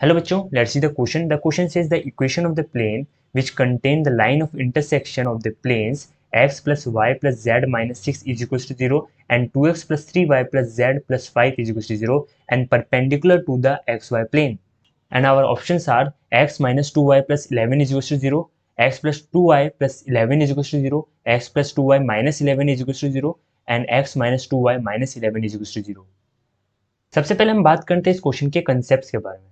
Hello बच्चों, let's see the question. The question says the equation of the plane which contain the line of intersection of the planes x plus y plus z minus 6 is equals to 0 and 2x plus 3y plus z plus 5 is equals to 0 and perpendicular to the xy plane. And our options are x minus 2y plus 11 is equals to 0, x plus 2y plus 11 is equals to 0, x plus 2y minus 11 is equals to 0 and x minus 2y minus 11 is equals to 0. सबसे पहले हम बात करते हैं इस question के concept के बारे में।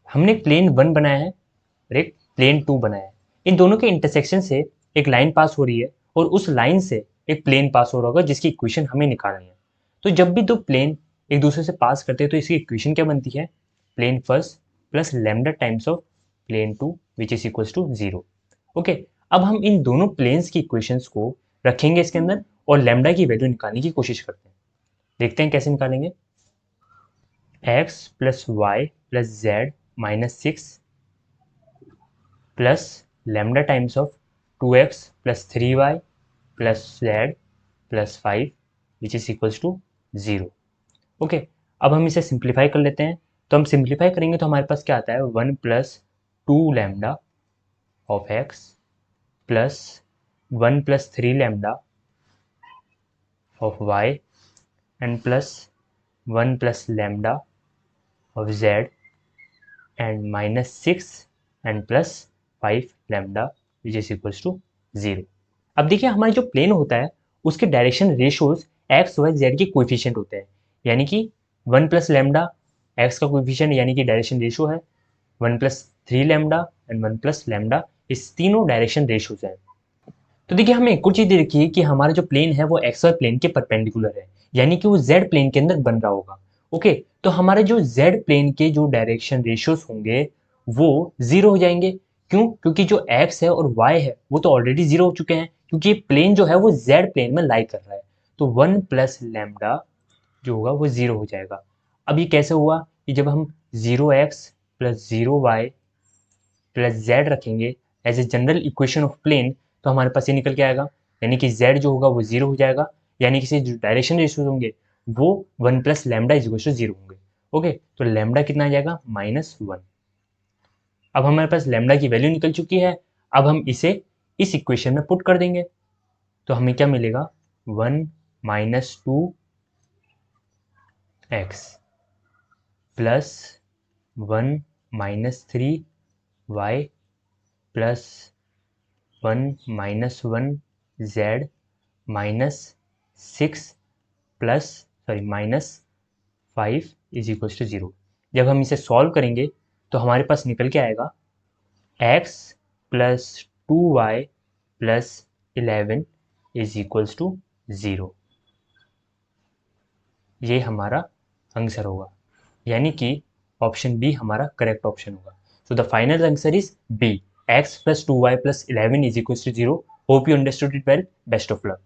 हमने एक प्लेन 1 बनाया है और एक प्लेन 2 बनाया है। इन दोनों के इंटरसेक्शन से एक लाइन पास हो रही है और उस लाइन से एक प्लेन पास हो रहा होगा जिसकी इक्वेशन हमें निकालनी है। तो जब भी दो प्लेन एक दूसरे से पास करते हैं तो इसकी इक्वेशन क्या बनती है? Plane first plus lambda times of plane 2 which is equals to 0। Okay, अब हम इन दोनों प्लेन्स की इक्वेशंस को रखेंगे इसके अंदर और लैम्डा की वैल्यू निकालने की कोशिश करते हैं। देखते हैं कैसे निकालेंगे। X plus y plus z minus 6 plus lambda times of 2x plus 3y plus z plus 5 which is equals to 0। Okay, अब हम इसे सिंप्लीफाई कर लेते हैं। तो हम सिंप्लीफाई करेंगे तो हमारे पास क्या आता है? 1 plus 2 lambda of x plus 1 plus 3 lambda of y and plus 1 plus lambda of z and minus 6 and plus 5 lambda which is equals to 0। अब देखिए हमारा जो प्लेन होता है उसके direction ratios x y z के कोएफिशिएंट होते हैं, यानी कि 1 प्लस लैम्डा एक्स का कोएफिशिएंट यानी कि डायरेक्शन रेशियो है, 1 plus 3 lambda and 1 plus lambda, इस तीनों डायरेक्शन रेशियोज हैं। तो देखिए हमें एक और चीज़ दे रखी है कि हमारा जो प्लेन है वो एक्स वाई प्लेन के परपेंडिकुलर है, यानी कि वो जेड प्लेन के अंदर बन रहा होगा। ओके, तो हमारे जो जेड प्लेन के जो डायरेक्शन रेशियोज होंगे वो 0 हो जाएंगे। क्यों? क्योंकि जो एक्स है और वाई है वो तो ऑलरेडी 0 हो चुके हैं, क्योंकि प्लेन जो है वो जेड प्लेन में लाई कर रहा है। तो 1 प्लस लैम्डा जो होगा वो 0 हो जाएगा। अब ये कैसे हुआ कि जब हम 0x plus 0y plus z रखेंगे as a general equation of plane, तो हमारे पास ये निकल के आएगा, यानी कि z जो होगा वो 0 हो जाएगा, यानी कि जो डायरेक्शन रेशियोज होंगे वो 1 plus lambda is equal to 0 होंगे। ओके, तो लैम्डा कितना आ जाएगा? -1। अब हमारे पास लैम्डा की वैल्यू निकल चुकी है। अब हम इसे इस इक्वेशन में पुट कर देंगे तो हमें क्या मिलेगा? 1 minus 2x plus 1 minus 3y plus 1 minus 1 z minus 6 plus minus 5 is equals to 0। जब हम इसे सॉल्व करेंगे तो हमारे पास निकल के आएगा x plus 2y plus 11 is equals to 0। ये हमारा आंसर होगा, यानी कि ऑप्शन बी हमारा करेक्ट ऑप्शन होगा। So the final answer is B, x plus 2y plus 11 is equals to 0। Hope you understood it well. Best of luck.